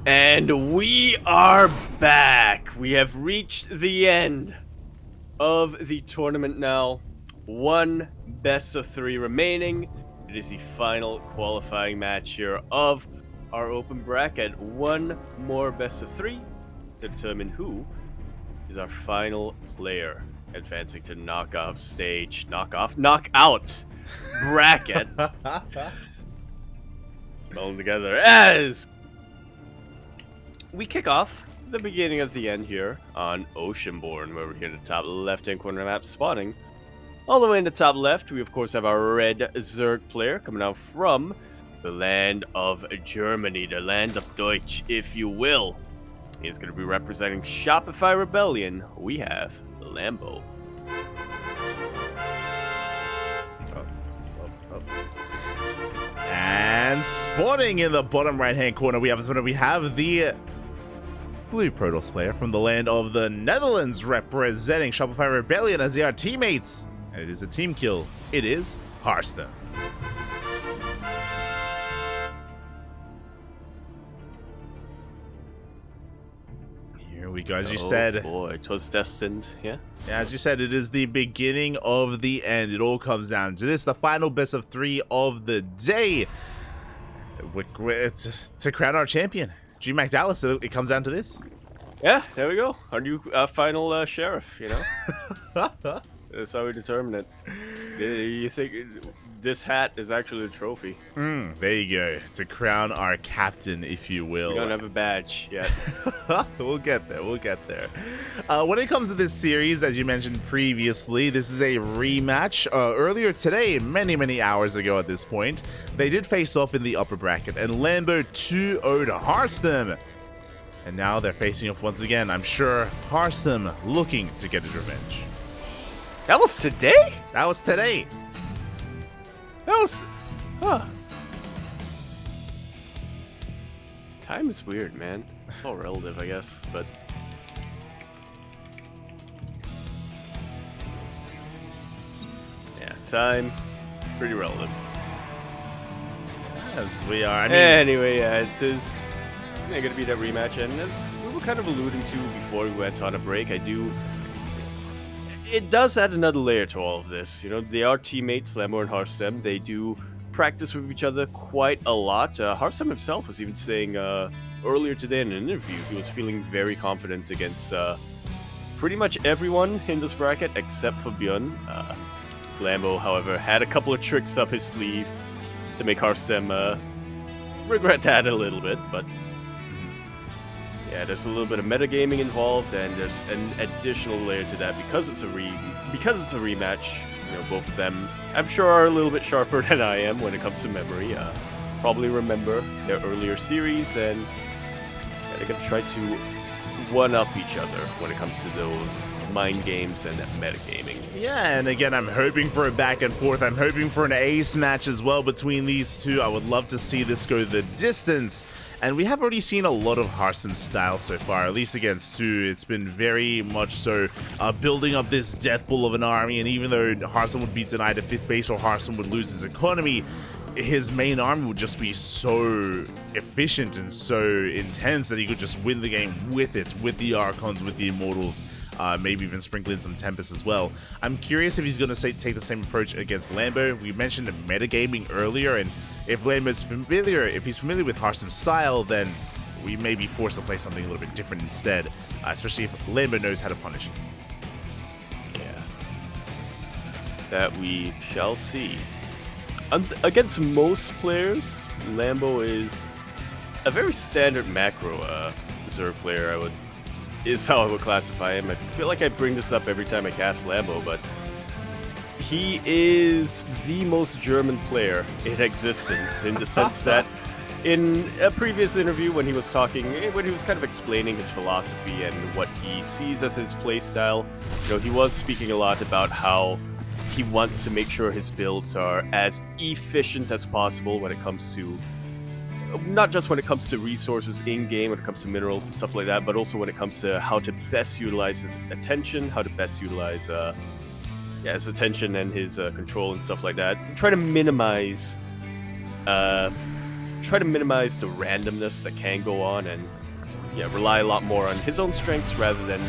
And we are back. We have reached the end of the tournament now. One best of 3 remaining. It is the final qualifying match here of our open bracket. One more best of 3 to determine who is our final player advancing to knockout bracket. Smell them together as we kick off the beginning of the end here on Oceanborn, where we're here in the top left-hand corner of the map spawning. All the way in the top left, we of course have our red Zerg player coming out from the land of Germany, the land of Deutsch, if you will. He's going to be representing Shopify Rebellion. We have Lambo. And spawning in the bottom right-hand corner, we have the blue Protoss player from the land of the Netherlands, representing Shopify Rebellion as they are teammates. And it is a team kill. It is Harstem. Here we go. As you said, oh boy, 'twas destined. Yeah, as you said, it is the beginning of the end. It all comes down to this, the final best of 3 of the day. To crown our champion, G-Mac Dallas. It comes down to this. Yeah, there we go. Our new final sheriff, you know? That's how we determine it. You think this hat is actually a trophy? There you go. To crown our captain, if you will. We don't have a badge yet. We'll get there. We'll get there. When it comes to this series, as you mentioned previously, this is a rematch. Earlier today, many hours ago at this point, they did face off in the upper bracket, and Lambo 2-0'd Harstem. And now they're facing off once again. I'm sure Harstem looking to get his revenge. That was today? That was today. That was... Huh. Time is weird, man. It's all relative, I guess, but... Yeah, time, pretty relative. As we are. I mean, anyway, yeah, it's gonna be that rematch, and as we were kind of alluding to before we went on a break, it does add another layer to all of this. You know, they are teammates, Lambo and Harstem. They do practice with each other quite a lot. Harstem himself was even saying earlier today in an interview he was feeling very confident against pretty much everyone in this bracket except for Björn. Lambo, however, had a couple of tricks up his sleeve to make Harstem regret that a little bit, but yeah, there's a little bit of metagaming involved, and there's an additional layer to that because it's a rematch. You know, both of them, I'm sure, are a little bit sharper than I am when it comes to memory. Probably remember their earlier series, and they're gonna try to one-up each other when it comes to those mind games and metagaming. Yeah, and again, I'm hoping for a back and forth. I'm hoping for an ace match as well between these two. I would love to see this go the distance. And we have already seen a lot of Harstem's style so far, at least against Su. It's been very much so building up this death bull of an army, and even though Harstem would be denied a 5th base or Harstem would lose his economy, his main army would just be so efficient and so intense that he could just win the game with it, with the Archons, with the Immortals, maybe even sprinkle in some Tempest as well. I'm curious if he's going to take the same approach against Lambo. We mentioned metagaming earlier, and if Lambo's familiar, if he's familiar with Harstem's style, then we may be forced to play something a little bit different instead, especially if Lambo knows how to punish it. Yeah. That we shall see. Against most players, Lambo is a very standard macro Zerg player, is how I would classify him. I feel like I bring this up every time I cast Lambo, but he is the most German player in existence, in the sense that in a previous interview when he was kind of explaining his philosophy and what he sees as his playstyle, you know, he was speaking a lot about how he wants to make sure his builds are as efficient as possible when it comes to, not just when it comes to resources in-game, when it comes to minerals and stuff like that, but also when it comes to how to best utilize his attention, how to best utilize his attention and his control and stuff like that. Try to minimize try to minimize the randomness that can go on, and yeah, rely a lot more on his own strengths rather than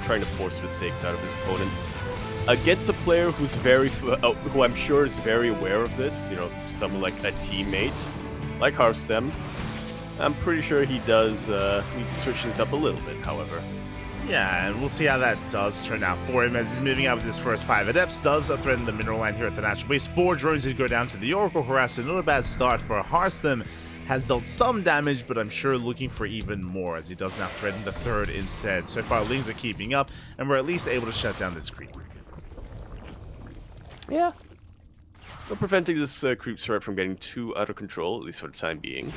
trying to force mistakes out of his opponents. Against a player who's who I'm sure is very aware of this, you know, someone like a teammate, like Harstem, I'm pretty sure he does need to switch things up a little bit, however. Yeah, and we'll see how that does turn out for him as he's moving out with his first 5 adepts. Does threaten the mineral line here at the natural base. 4 drones did go down to the Oracle Harasser. Not a bad start for Harstem. Has dealt some damage, but I'm sure looking for even more as he does now threaten the 3rd instead. So far, Lings are keeping up, and we're at least able to shut down this creep. Yeah. No preventing this creep threat from getting too out of control, at least for the time being.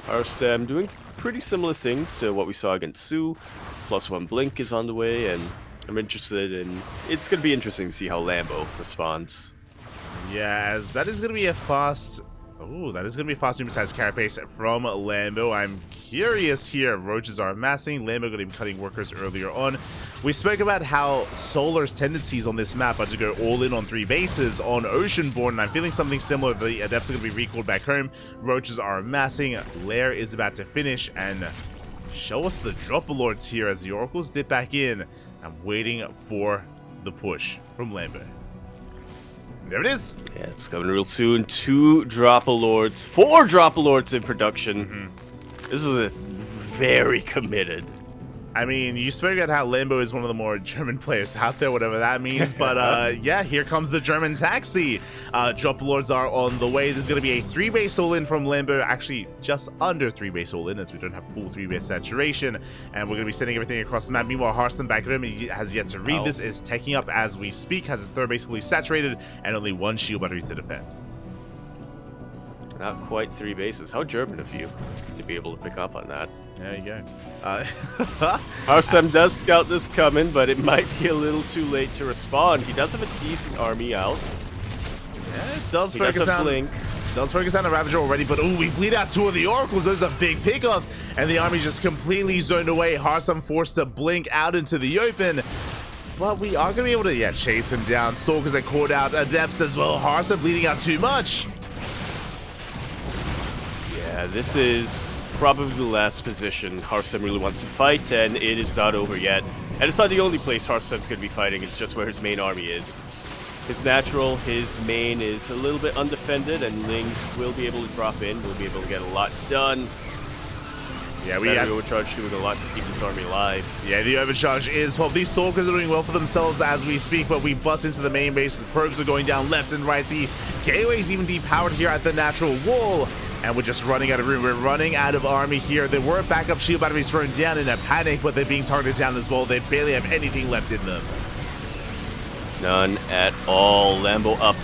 Harstem doing pretty similar things to what we saw against Su. +1 blink is on the way, and I'm interested in... It's going to be interesting to see how Lambo responds. Yeah, as that is going to be a fast... Oh, that is going to be a fast besides carapace from Lambo. I'm curious here. Roaches are amassing. Lambo going to be cutting workers earlier on. We spoke about how Solar's tendencies on this map are to go all in on 3 bases on Oceanborn, and I'm feeling something similar. The Adepts are going to be recalled back home. Roaches are amassing. Lair is about to finish and show us the Dropper Lords here as the Oracles dip back in. I'm waiting for the push from Lambo. There it is. Yeah, it's coming real soon. 2 Dropper Lords, 4 Dropper Lords in production. This is a very committed. I mean, you spoke about how Lambo is one of the more German players out there, whatever that means. But yeah, here comes the German taxi. Dropper Lords are on the way. There's going to be a 3-base all-in from Lambo. Actually, just under 3-base all-in, as we don't have full 3-base saturation. And we're going to be sending everything across the map. Meanwhile, Harstem back at him, he has yet to read this, is taking up as we speak, has his 3rd base fully saturated, and only 1 shield battery to defend. Not quite 3 bases. How German of you to be able to pick up on that. There you go. Harstem does scout this coming, but it might be a little too late to respond. He does have a decent army out. Yeah, it does focus on Blink. Does focus on the Ravager already, but oh, we bleed out 2 of the Oracles. Those are big pickups, and the army just completely zoned away. Harstem forced to blink out into the open. But we are going to be able to, chase him down. Stalkers are caught out. Adepts as well. Harstem bleeding out too much. Yeah, this is probably the last position Harstem really wants to fight, and it is not over yet. And it's not the only place Harstem's going to be fighting, it's just where his main army is. His natural, his main is a little bit undefended, and Lings will be able to drop in, will be able to get a lot done. Yeah, we have Overcharge doing a lot to keep this army alive. Yeah, the Overcharge is, well, these Stalkers are doing well for themselves as we speak, but we bust into the main base. The probes are going down left and right. The gateway is even depowered here at the natural wall. And we're just running out of room. We're running out of army here. There were backup shield batteries thrown down in a panic, but they're being targeted down as well. They barely have anything left in them. None at all. Lambo up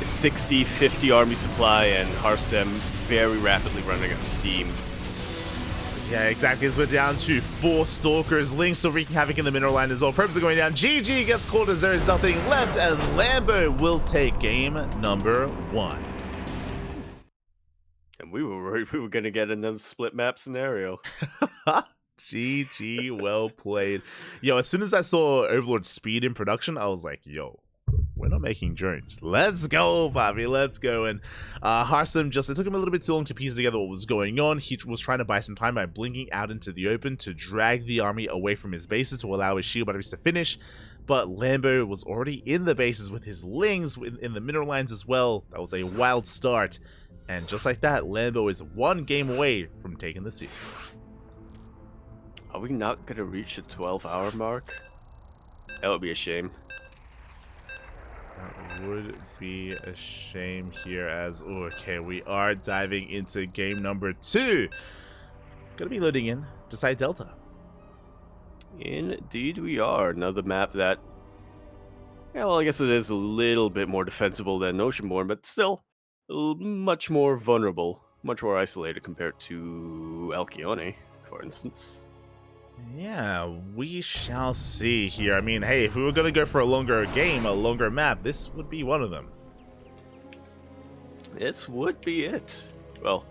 60, 50 army supply, and Harstem very rapidly running out of steam. Yeah, exactly, as we're down to 4 Stalkers. Lings still wreaking havoc in the mineral line as well. Probes are going down. GG gets called as there is nothing left, and Lambo will take game number 1. And we were worried we were going to get another split map scenario. GG, well played. Yo, as soon as I saw Overlord's speed in production, I was like, yo, we're not making drones. Let's go, Bobby, let's go. And Harstem it took him a little bit too long to piece together what was going on. He was trying to buy some time by blinking out into the open to drag the army away from his bases to allow his shield batteries to finish. But Lambo was already in the bases with his Lings in the mineral lines as well. That was a wild start. And just like that, Lambo is 1 game away from taking the series. Are we not going to reach the 12-hour mark? That would be a shame. That would be a shame here as... Oh, okay, we are diving into game number 2. Gonna be loading in to Side Delta. Indeed we are. Another map that... Yeah, well, I guess it is a little bit more defensible than Oceanborn, but still... much more vulnerable, much more isolated compared to Alcyone, for instance. Yeah, we shall see here. I mean, hey, if we were going to go for a longer game, a longer map, this would be one of them. This would be it. Well,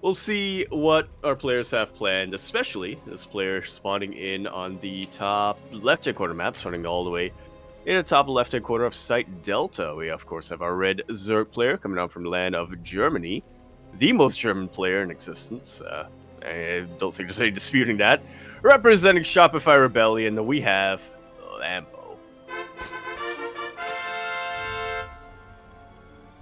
we'll see what our players have planned, especially this player spawning in on the top left-hand corner map, starting all the way in the top left-hand corner of Site Delta. We, of course, have our red Zerg player coming out from the land of Germany. the most German player in existence. I don't think there's any disputing that. Representing Shopify Rebellion, we have Lambo.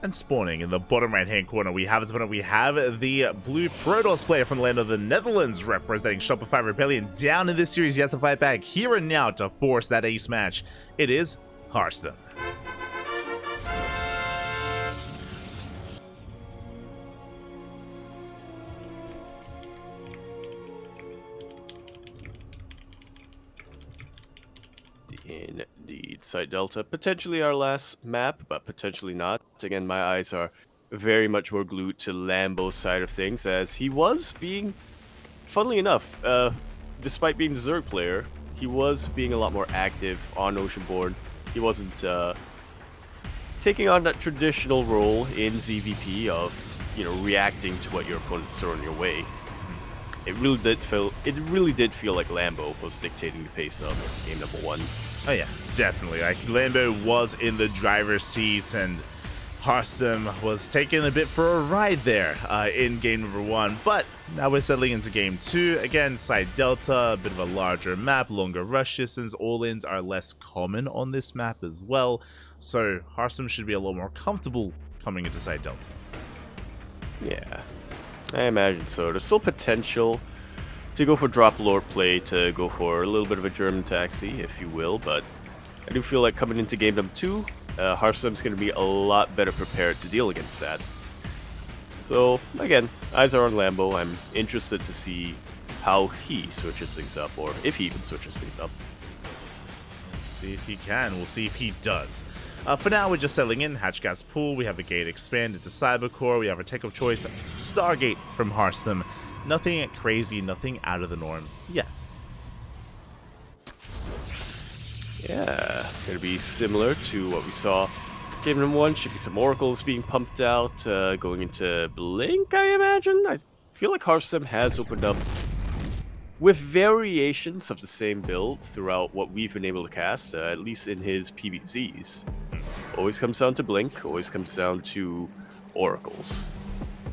And spawning in the bottom right-hand corner, we have the blue Protoss player from the land of the Netherlands, representing Shopify Rebellion. Down in this series, he has to fight back here and now to force that ace match. It is Harstem. Indeed, Site Delta, potentially our last map, but potentially not. Again, my eyes are very much more glued to Lambo's side of things, as he was being, funnily enough, despite being the Zerg player, he was being a lot more active on Oceanborn. He wasn't taking on that traditional role in ZvP of, reacting to what your opponent's throwing your way. It really did feel like Lambo was dictating the pace of game number 1. Oh yeah, definitely. Like, Lambo was in the driver's seat, and Harstem was taking a bit for a ride there in game number 1. But now we're settling into game 2. Again, side delta, a bit of a larger map, longer rush distance. All-ins are less common on this map as well, so Harstem should be a lot more comfortable coming into side delta. Yeah, I imagine so. There's still potential to go for drop lord play, to go for a little bit of a German taxi, if you will, but I do feel like coming into game number 2, Harstem's going to be a lot better prepared to deal against that. So, again, eyes are on Lambo. I'm interested to see how he switches things up, or if he even switches things up. We'll see if he can. We'll see if he does. For now, we're just settling in. Hatch Gas Pool. We have a gate expanded to Cybercore. We have our tech of choice, Stargate from Harstem. Nothing crazy, nothing out of the norm yet. Yeah, gonna be similar to what we saw game number 1. Should be some oracles being pumped out, going into Blink, I imagine. I feel like Harstem has opened up with variations of the same build throughout what we've been able to cast, at least in his PBZs. Always comes down to Blink, always comes down to oracles.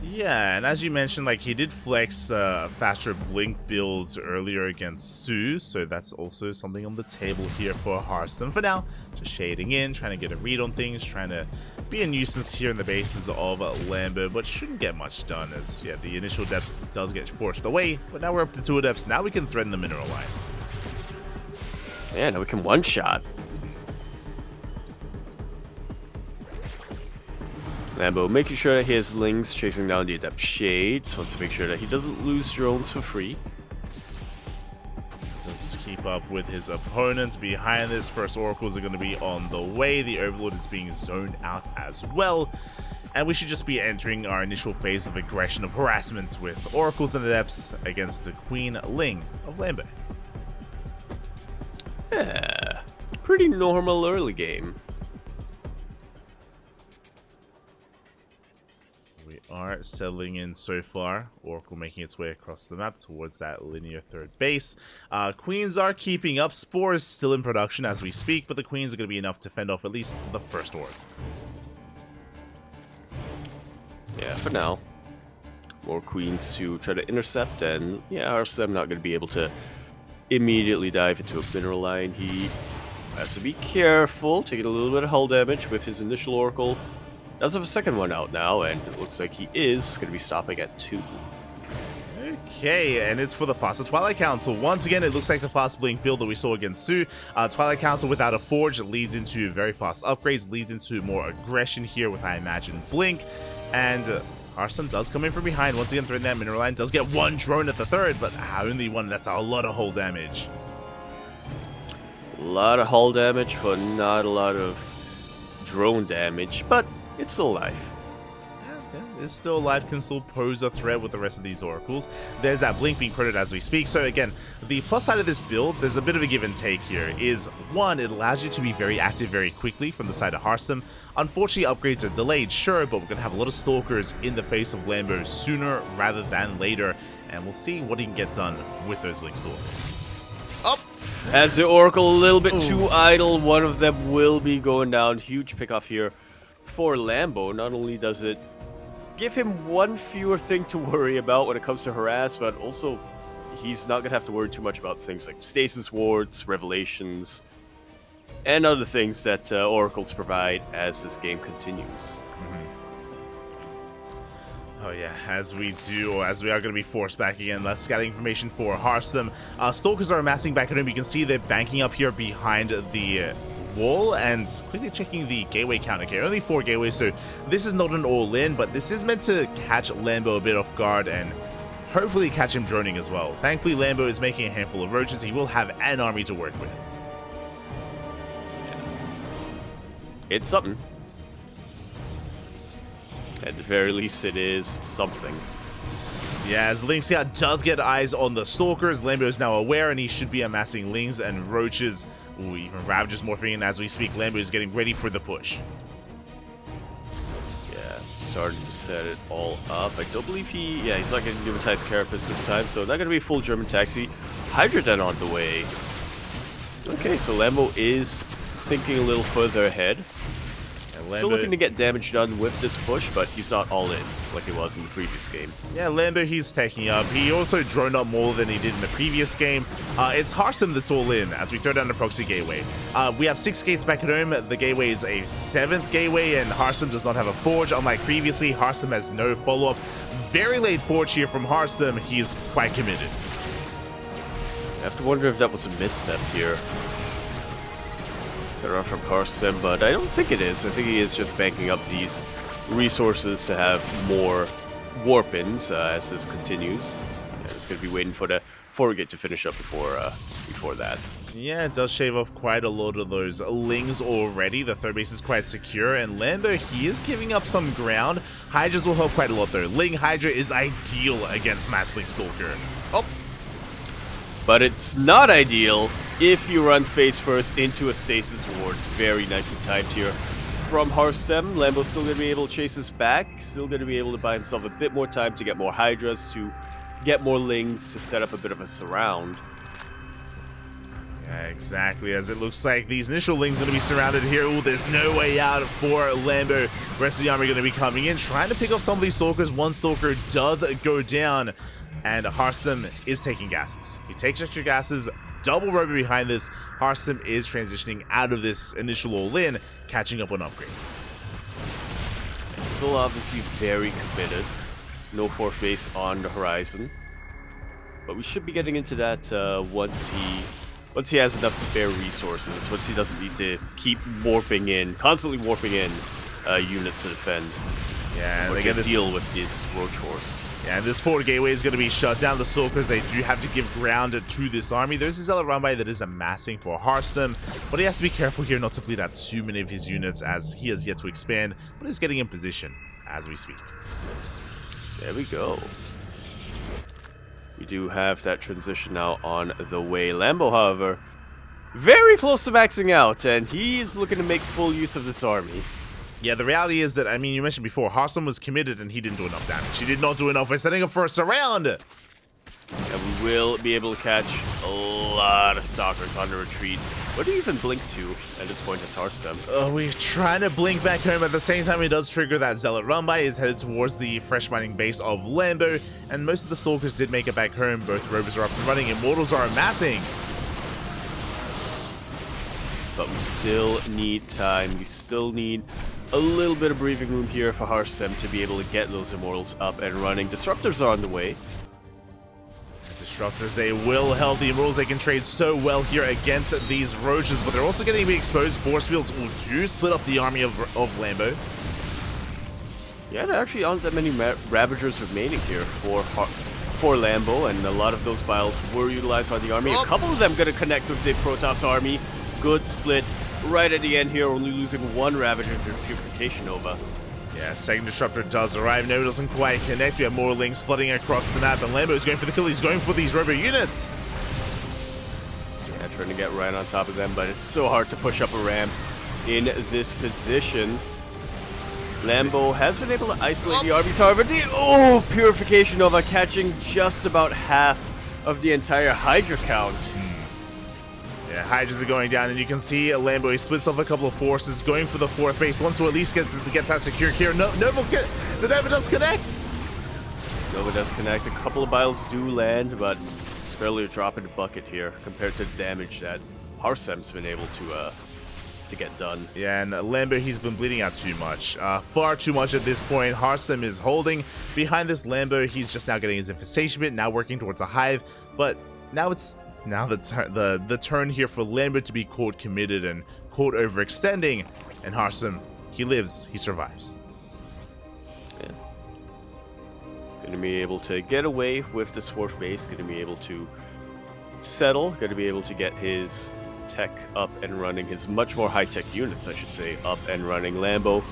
Yeah, and as you mentioned, like, he did flex faster Blink builds earlier against Su, so that's also something on the table here for Harstem. For now, just shading in, trying to get a read on things, trying to be a nuisance here in the bases of Lambo, but shouldn't get much done, as, yeah, the initial depth does get forced away, but now we're up to 2 depths. Now we can threaten the mineral line. Yeah, now we can one-shot. Lambo making sure that he has Lings chasing down the Adept Shades. Wants to make sure that he doesn't lose drones for free. Just keep up with his opponents. Behind this, first oracles are going to be on the way. The Overlord is being zoned out as well. And we should just be entering our initial phase of aggression, of harassment, with oracles and adepts against the Queen Ling of Lambo. Yeah, pretty normal early game. We are settling in so far. Oracle making its way across the map towards that linear third base. Queens are keeping up. Spore is still in production as we speak, but the Queens are going to be enough to fend off at least the first orb. Yeah, for now. More Queens to try to intercept, and yeah, Harstem not going to be able to immediately dive into a mineral line. He has to be careful, taking a little bit of hull damage with his initial Oracle. Does have a second one out now, and it looks like he is going to be stopping at 2. Okay, and it's for the faster Twilight Council. Once again, it looks like the fast Blink build that we saw against Su. Twilight Council without a Forge leads into very fast upgrades, leads into more aggression here with, I imagine, Blink. And Harstem does come in from behind, once again threatening that mineral line. Does get one drone at the third, but only one. That's a lot of hull damage. A lot of hull damage for not a lot of drone damage, but it's still alive. Yeah, it's still alive, can still pose a threat with the rest of these oracles. There's that Blink being critted as we speak. So again, the plus side of this build, there's a bit of a give and take here, is one, it allows you to be very active very quickly from the side of Harstem. Unfortunately, upgrades are delayed, sure, but we're going to have a lot of Stalkers in the face of Lambo sooner rather than later, and we'll see what he can get done with those Blink Stalkers. Up! As the Oracle a little bit too idle, one of them will be going down. Huge pickoff here for Lambo. Not only does it give him one fewer thing to worry about when it comes to harass, but also he's not going to have to worry too much about things like stasis wards, revelations, and other things that oracles provide as this game continues. Oh yeah, as we are going to be forced back again. Less scouting information for Harstem. Stalkers are amassing back at home. You can see they're banking up here behind the wall and quickly checking the gateway count. Okay, only 4 gateways, so this is not an all-in, but this is meant to catch Lambo a bit off guard and hopefully catch him droning as well. Thankfully, Lambo is making a handful of roaches. He will have an army to work with. It's something. At the very least, it is something. Yeah, as Ling Scout does get eyes on the Stalkers, Lambo is now aware, and he should be amassing Lings and Roaches. Ooh, even Ravagers morphing in as we speak. Lambo is getting ready for the push. Yeah, starting to set it all up. I don't believe he's not getting pneumatized Carapace this time, so not going to be a full German taxi. Hydra Den on the way. Okay, so Lambo is thinking a little further ahead. Still looking to get damage done with this push, but he's not all in like he was in the previous game. Yeah, Lambo, he's taking up. He also droned up more than he did in the previous game. It's Harstem that's all in as we throw down the proxy gateway. We have 6 gates back at home. The gateway is a 7th gateway, and Harstem does not have a forge. Unlike previously, Harstem has no follow-up. Very late forge here from Harstem. He's quite committed. I have to wonder if that was a misstep here. Around from Harstem, but I don't think it is. I think he is just banking up these resources to have more warp-ins as this continues. And it's going to be waiting for the forgate to finish up before that. Yeah, it does shave off quite a lot of those Lings already. The third base is quite secure, and Lambo, he is giving up some ground. Hydras will help quite a lot though. Ling Hydra is ideal against Mass Blink Stalker. Oh! But it's not ideal if you run face first into a stasis ward. Very nicely timed here from Harstem. Lambo's still going to be able to chase us back. Still going to be able to buy himself a bit more time to get more Hydras, to get more Lings, to set up a bit of a surround. Yeah, exactly. As it looks like these initial Lings are going to be surrounded here. Ooh, there's no way out for Lambo. Rest of the army going to be coming in, trying to pick off some of these Stalkers. One Stalker does go down, and Harstem is taking gases. He takes extra gases. Double rover behind this. Harstem is transitioning out of this initial all-in, catching up on upgrades. And still obviously very committed. No 4th base on the horizon. But we should be getting into that once he has enough spare resources. Once he doesn't need to keep constantly warping in units to defend. Yeah, and they get to deal with this roach horse. Yeah, and this forward gateway is going to be shut down. The Stalkers, they do have to give ground to this army. There's a Zealot Runby that is amassing for Harstem, but he has to be careful here not to bleed out too many of his units as he has yet to expand, but is getting in position as we speak. There we go. We do have that transition now on the way. Lambo, however, very close to maxing out, and he is looking to make full use of this army. Yeah, the reality is that, I mean, you mentioned before, Harstem was committed and he didn't do enough damage. He did not do enough. We're setting up for a surround. And we will be able to catch a lot of Stalkers on the retreat. Where do you even blink to at this point as Harstem? Oh, we're trying to blink back home. At the same time, he does trigger that Zealot Runby. Is headed towards the fresh mining base of Lambo. And most of the Stalkers did make it back home. Both rovers are up and running. Immortals are amassing. But we still need time. We still need a little bit of breathing room here for Harstem to be able to get those Immortals up and running. Disruptors are on the way. Disruptors, they will help. The Immortals, they can trade so well here against these Roaches, but they're also getting to be exposed. Force fields do split up the army of Lambo. Yeah, there actually aren't that many Ravagers remaining here for Lambo, and a lot of those biles were utilized on the army. A couple of them going to connect with the Protoss army. Good split right at the end here, only losing 1 Ravager to Purification Nova. Yeah, second Disruptor does arrive. No, it doesn't quite connect. We have more Lings flooding across the map, and Lambo's going for the kill. He's going for these robo units. Yeah, trying to get right on top of them, but it's so hard to push up a ramp in this position. Lambo has been able to isolate the armies, however, Purification Nova catching just about half of the entire Hydra count. Yeah, Hydras are going down, and you can see Lambo, he splits off a couple of forces, going for the fourth base, wants to at least get that secure here. The Nova does connect! Nova does connect. A couple of biles do land, but it's barely a drop in the bucket here compared to the damage that Harstem's been able to get done. Yeah, and Lambo, he's been bleeding out too much. Far too much at this point. Harstem is holding. Behind this Lambo, he's just now getting his infestation bit, now working towards a hive, but now it's the turn here for Lambo to be quote committed and quote overextending, and Harstem, he lives, he survives. Yeah. Gonna be able to get away with this fourth base, gonna be able to settle, gonna be able to get his tech up and running, his much more high-tech units, I should say, up and running. Lambo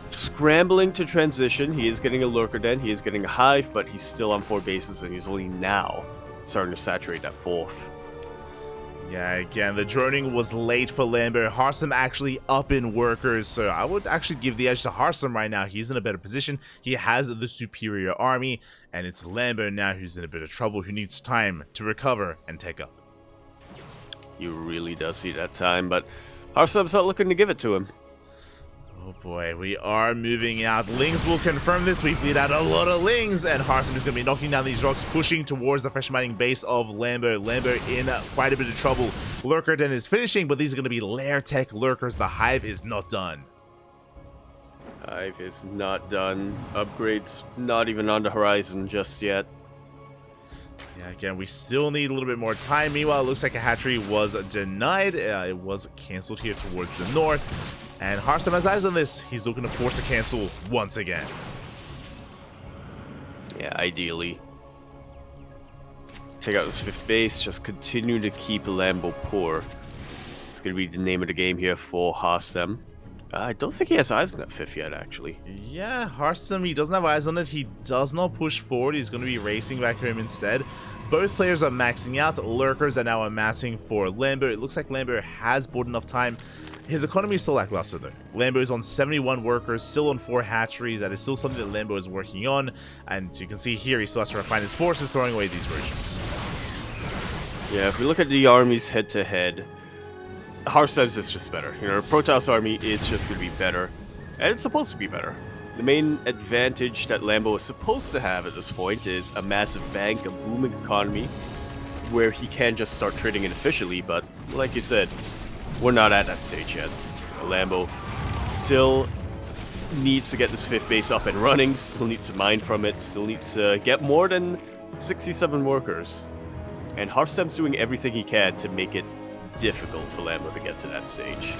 scrambling to transition. He is getting a lurker den, he is getting a hive, but he's still on 4 bases, and he's only now starting to saturate that fourth. Yeah, again, the droning was late for Lambo. Harstem actually up in workers, so I would actually give the edge to Harstem right now. He's in a better position. He has the superior army, and it's Lambo now who's in a bit of trouble, who needs time to recover and take up. He really does need that time, but Harstem's not looking to give it to him. Oh boy, we are moving out. Lings will confirm this. We bleed out a lot of Lings, and Harstem is going to be knocking down these rocks, pushing towards the fresh mining base of Lambo. Lambo in quite a bit of trouble. Lurker Den is finishing, but these are going to be lair tech lurkers. The hive is not done. Hive is not done. Upgrades not even on the horizon just yet. Yeah, again, we still need a little bit more time. Meanwhile, it looks like a hatchery was denied. It was cancelled here towards the north. And Harstem has eyes on this. He's looking to force a cancel once again. Yeah, ideally. Take out this 5th base. Just continue to keep Lambo poor. It's going to be the name of the game here for Harstem. I don't think he has eyes on that 5th yet, actually. Yeah, Harstem, he doesn't have eyes on it. He does not push forward. He's going to be racing back home instead. Both players are maxing out. Lurkers are now amassing for Lambo. It looks like Lambo has bought enough time. His economy is still lackluster though. Lambo is on 71 workers, still on 4 hatcheries. That is still something that Lambo is working on. And you can see here, he still has to refine his forces, throwing away these roaches. Yeah, if we look at the armies head-to-head, Harstem's is just better. You know, the Protoss army is just going to be better. And it's supposed to be better. The main advantage that Lambo is supposed to have at this point is a massive bank, a booming economy, where he can just start trading it officially, but like you said, we're not at that stage yet. Lambo still needs to get this 5th base up and running, still needs to mine from it, still needs to get more than 67 workers. And Harstem's doing everything he can to make it difficult for Lambo to get to that stage.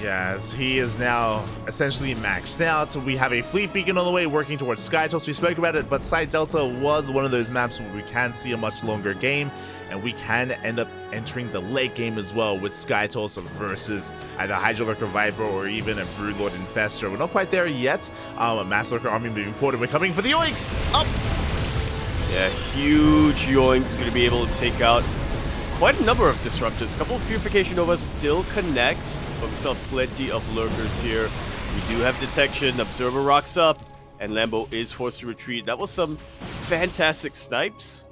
Yes, he is now essentially maxed out. So we have a fleet beacon on the way working towards SkyToss. We spoke about it, but Side Delta was one of those maps where we can see a much longer game, and we can end up entering the late game as well with SkyToss versus either Hydra Lurker Viper or even a Broodlord Infestor. We're not quite there yet. A Mass Lurker army moving forward, and we're coming for the Yoinks! Up! Yeah, huge Yoinks going to be able to take out quite a number of disruptors. A couple of Purification Novas still connect, but we still have plenty of lurkers here. We do have detection. Observer rocks up, and Lambo is forced to retreat. That was some fantastic snipes,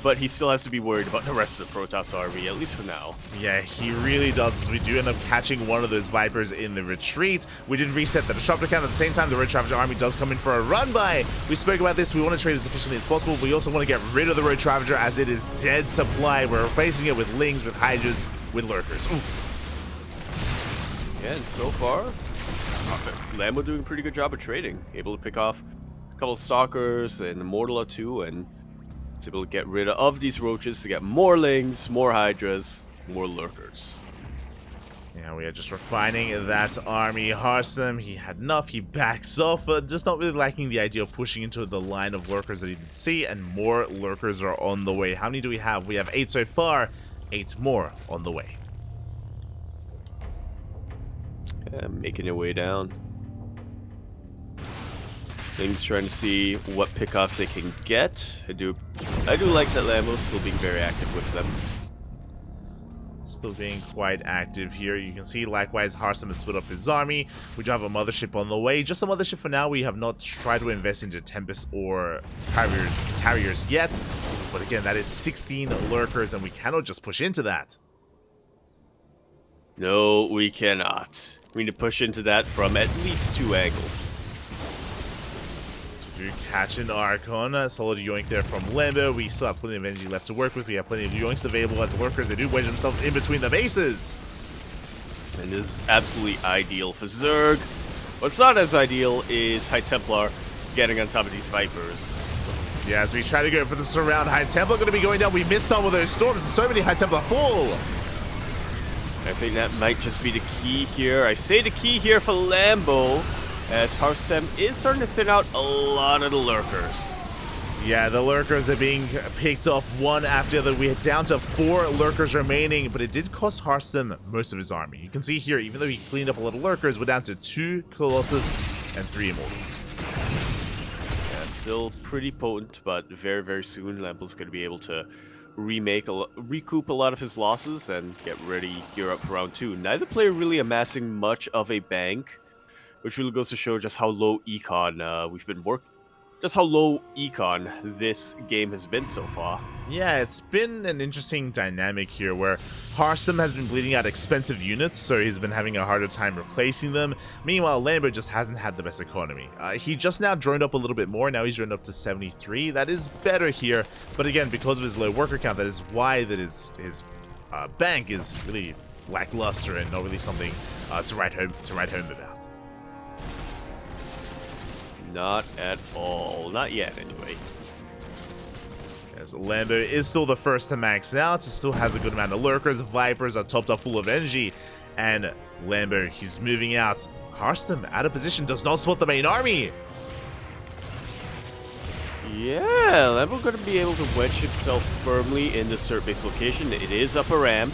but he still has to be worried about the rest of the Protoss army, at least for now. Yeah, he really does, as we do end up catching one of those Vipers in the retreat. We did reset the disruptor count. At the same time, the Red Ravager army does come in for a run-by. We spoke about this. We want to trade as efficiently as possible. We also want to get rid of the Red Ravager as it is dead supply. We're replacing it with Lings, with Hydras, with Lurkers. Ooh. Yeah, and so far, Lambo doing a pretty good job of trading. Able to pick off a couple of Stalkers and a Mortal or 2, and it's able to get rid of these roaches to get more Lings, more Hydras, more Lurkers. Yeah, we are just refining that army. Harstem, he had enough. He backs off, just not really liking the idea of pushing into the line of Lurkers that he did see, and more Lurkers are on the way. How many do we have? We have 8 so far, 8 more on the way. Making their way down. Things trying to see what pickoffs they can get. I do like that Lambo's still being very active with them. Still being quite active here. You can see likewise Harstem has split up his army. We do have a mothership on the way. Just a mothership for now. We have not tried to invest into Tempest or carriers yet. But again, that is 16 lurkers, and we cannot just push into that. No, we cannot. We need to push into that from at least 2 angles. Do catch an Archon. A solid yoink there from Lambo. We still have plenty of energy left to work with. We have plenty of yoinks available as lurkers. They do wedge themselves in between the bases. And this is absolutely ideal for Zerg. What's not as ideal is High Templar getting on top of these Vipers. Yeah, as we try to go for the surround, High Templar going to be going down. We missed some of those storms. There's so many High Templar full. I think that might just be the key here. I say the key here for Lambo, as Harstem is starting to thin out a lot of the lurkers. Yeah, the lurkers are being picked off one after the other. We are down to 4 lurkers remaining, but it did cost Harstem most of his army. You can see here, even though he cleaned up a lot of lurkers, we're down to 2 Colossus and 3 Immortals. Yeah, still pretty potent, but very, very soon Lambo's going to be able to recoup a lot of his losses and get ready, gear up for round 2. Neither player really amassing much of a bank, which really goes to show just how low econ we've been working. Just how low econ this game has been so far. Yeah, it's been an interesting dynamic here where Harstem has been bleeding out expensive units, so he's been having a harder time replacing them. Meanwhile, Lambo just hasn't had the best economy. He just now droned up a little bit more. Now he's droned up to 73. That is better here, but again, because of his low worker count, that is why that his bank is really lackluster and not really something to write home about. Not at all. Not yet, anyway. As Lambo is still the first to max out, still has a good amount of lurkers. Vipers are topped up full of energy, and Lambo, he's moving out. Harstem, out of position, does not spot the main army. Yeah, Lambo going to be able to wedge himself firmly in the third base location. It is up a ramp,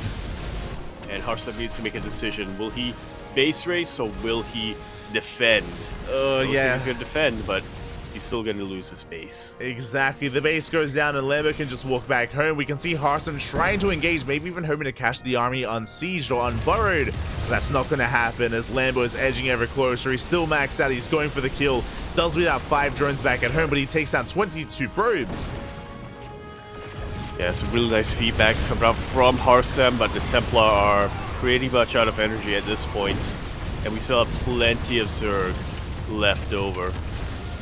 and Harstem needs to make a decision. Will he base race or will he defend? Yeah, he's going to defend, but he's still going to lose his base. Exactly. The base goes down and Lambo can just walk back home. We can see Harstem trying to engage, maybe even hoping to catch the army unsieged or unburrowed. That's not going to happen as Lambo is edging ever closer. He's still maxed out. He's going for the kill. Does beat out 5 drones back at home, but he takes down 22 probes. Yeah, some really nice feedbacks coming out from Harstem, but the Templar are pretty much out of energy at this point, and we still have plenty of Zerg left over.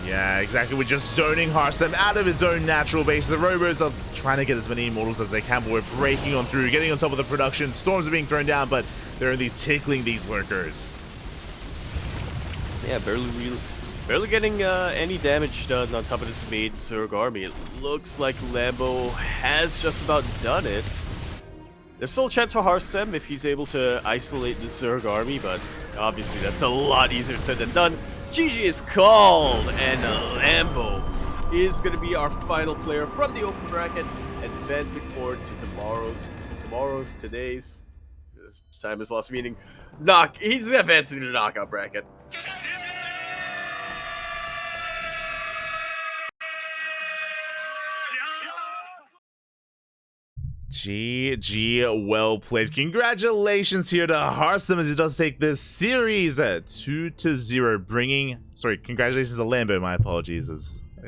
Yeah, exactly. We're just zoning Harstem out of his own natural base. The Robos are trying to get as many Immortals as they can, but we're breaking on through, getting on top of the production. Storms are being thrown down, but they're only tickling these lurkers. Yeah, barely getting any damage done on top of this main Zerg army. It looks like Lambo has just about done it. There's still a chance for Harstem if he's able to isolate the Zerg army, but obviously that's a lot easier said than done. GG is called, and Lambo is going to be our final player from the open bracket, advancing forward to today's time has lost meaning. He's advancing to the knockout bracket. GG, well played. Congratulations here to Harstem as he does take this series at 2-0, congratulations to Lambo, my apologies,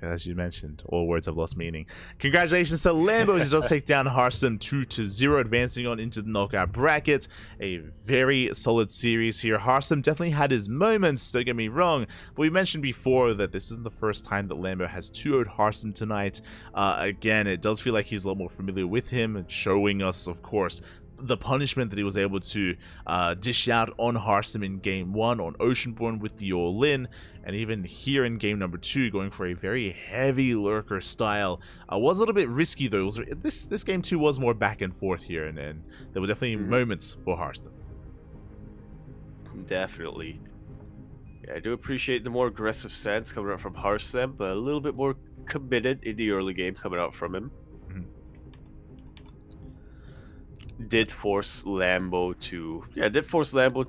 as you mentioned, all words have lost meaning. Congratulations to Lambo as he does take down Harstem 2-0, advancing on into the knockout bracket. A very solid series here. Harstem definitely had his moments, don't get me wrong, but we mentioned before that this isn't the first time that Lambo has 2-0'd Harstem tonight. Again, it does feel like he's a lot more familiar with him, showing us, of course, the punishment that he was able to dish out on Harstem in game 1 on Oceanborn with the all-in, and even here in game number 2 going for a very heavy lurker style. Was a little bit risky though. This game 2 was more back and forth here, and there were definitely moments for Harstem. Definitely. Yeah, I do appreciate the more aggressive stance coming out from Harstem, but a little bit more committed in the early game coming out from him. Did force Lambo to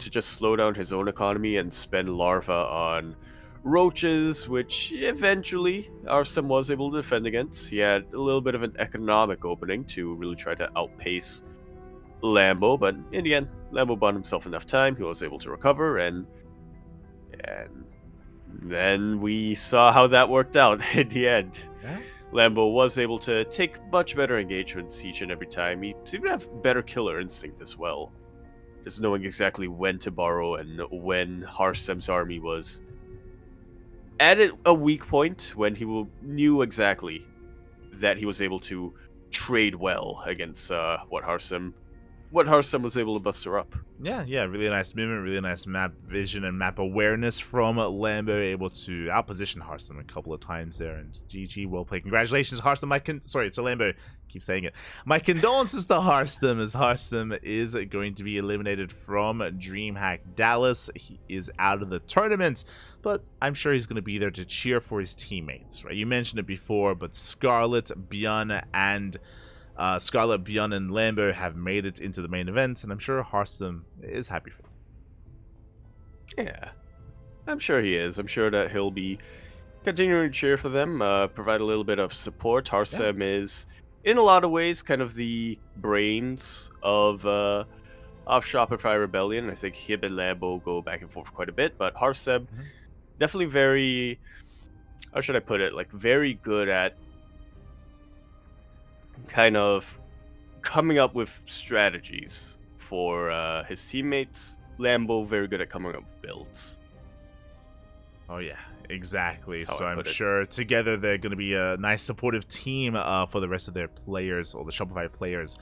just slow down his own economy and spend larva on roaches, which eventually Harstem was able to defend against. He had a little bit of an economic opening to really try to outpace Lambo, but in the end, Lambo bought himself enough time. He was able to recover, and then we saw how that worked out in the end. Yeah. Lambo was able to take much better engagements each and every time. He seemed to have better killer instinct as well. just knowing exactly when to borrow and when Harstem's army was at a weak point, when knew exactly that he was able to trade well against what Harstem was able to buster up. Yeah, really nice movement, really nice map vision and map awareness from Lambo, able to outposition Harstem a couple of times there, and GG, well played. Congratulations, Harstem. Sorry, it's a Lambo. Keep saying it. My condolences to Harstem, as Harstem is going to be eliminated from DreamHack Dallas. He is out of the tournament, but I'm sure he's going to be there to cheer for his teammates, right? You mentioned it before, but Scarlet, Bjorn, and Lambo have made it into the main event, and I'm sure Harstem is happy for them. Yeah, I'm sure he is. I'm sure that he'll be continuing to cheer for them, provide a little bit of support. Harstem is, in a lot of ways, kind of the brains of Shopify Rebellion. I think him and Lambo go back and forth quite a bit, but Harstem definitely very, how should I put it, like very good at kind of coming up with strategies for his teammates. Lambo very good at coming up with builds. Oh yeah, exactly. So I'm sure together they're going to be a nice supportive team for the rest of their players, or the Shopify players,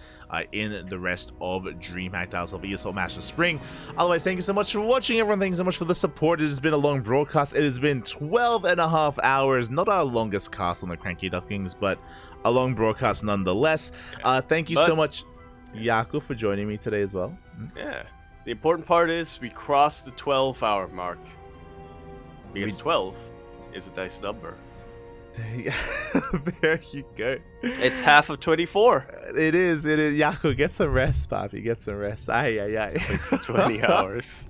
in the rest of DreamHack Dallas of ESL Master Spring. Otherwise, thank you so much for watching, everyone. Thank you so much for the support. It has been a long broadcast. It has been 12.5 hours. Not our longest cast on the CranKy Ducklings, but a long broadcast nonetheless. Thank you so much, Yaku, for joining me today as well. Yeah. The important part is we crossed the 12-hour mark. Because 12 is a nice number. There you go. It's half of 24. It is. Yaku, get some rest, Papi. Get some rest. Ay. Like 20 hours.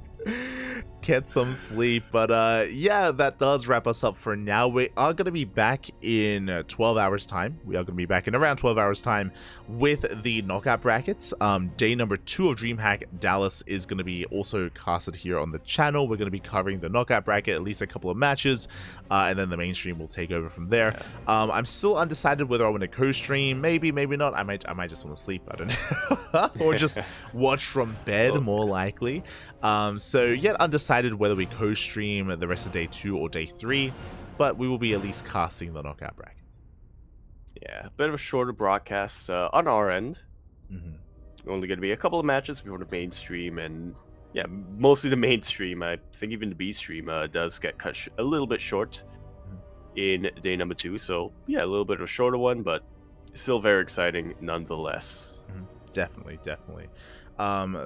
Get some sleep. But yeah, that does wrap us up for now. We are going to be back in 12 hours time. We are going to be back in around 12 hours time with the knockout brackets. Day number 2 of DreamHack Dallas is going to be also casted here on the channel. We're going to be covering the knockout bracket, at least a couple of matches, and then the mainstream will take over from there. I'm still undecided whether I want to co-stream. Maybe not. I might just want to sleep. I don't know. Or just watch from bed, more likely. So yet undecided whether we co-stream the rest of day 2 or day 3, but we will be at least casting the knockout brackets. Yeah, a bit of a shorter broadcast on our end. Only going to be a couple of matches before the mainstream, and yeah, mostly the mainstream. I think even the B stream does get cut a little bit short in day number 2. So yeah, a little bit of a shorter one, but still very exciting nonetheless. Definitely.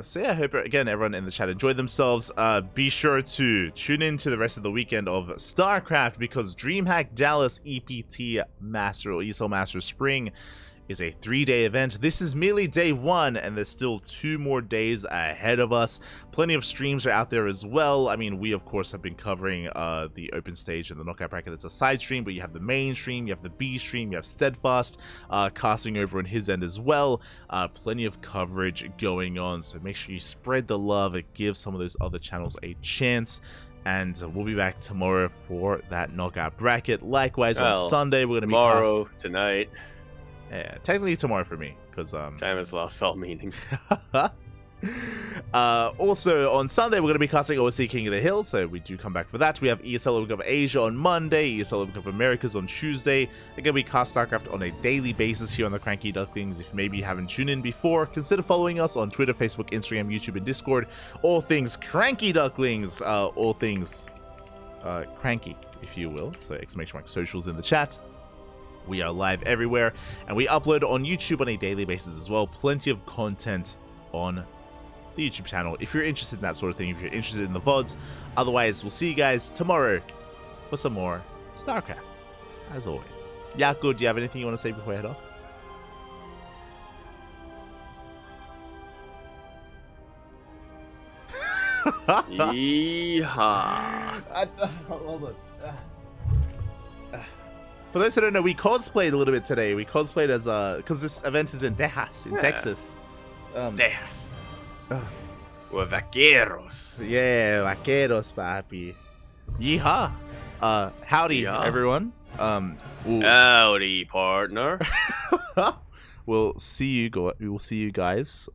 So yeah, I hope, again, everyone in the chat enjoyed themselves. Be sure to tune in to the rest of the weekend of StarCraft, because DreamHack Dallas EPT Master, or ESL Master Spring, is a 3-day event. This is merely day 1, and there's still 2 more days ahead of us. Plenty of streams are out there as well. I mean, we of course have been covering the open stage and the knockout bracket. It's a side stream, but you have the main stream, you have the B stream, you have Steadfast casting over on his end as well. Plenty of coverage going on, so make sure you spread the love and give some of those other channels a chance. And we'll be back tomorrow for that knockout bracket. Likewise, on Sunday we're going to be tomorrow, tonight. Yeah, technically tomorrow for me, because time has lost all meaning. Also on Sunday we're going to be casting OSC King of the Hill, so we do come back for that. We have ESL Open Cup Asia on Monday, ESL Open Cup Americas on Tuesday. Again, we cast StarCraft on a daily basis here on the CranKy Ducklings. If maybe you haven't tuned in before, consider following us on Twitter, Facebook, Instagram, YouTube, and Discord. All things CranKy Ducklings, all things CranKy, if you will. So exclamation mark socials in the chat. We are live everywhere, and we upload on YouTube on a daily basis as well. Plenty of content on the YouTube channel if you're interested in that sort of thing, if you're interested in the VODs. Otherwise, we'll see you guys tomorrow for some more StarCraft, as always. Yaku, do you have anything you want to say before I head off? Yeehaw. Hold on. For those who don't know, we cosplayed a little bit today. We cosplayed as because this event is in Texas, Texas. Texas. We're vaqueros. Yeah, vaqueros, papi. Yeehaw. Howdy, everyone. Howdy, partner. We will see you guys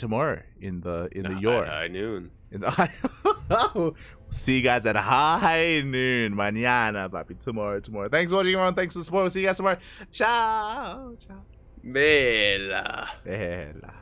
tomorrow in the York. High noon. In the see you guys at high noon. Mañana, papi. Tomorrow. Thanks for watching, everyone. Thanks for the support. We'll see you guys tomorrow. Ciao. Ciao. Bella. Bella.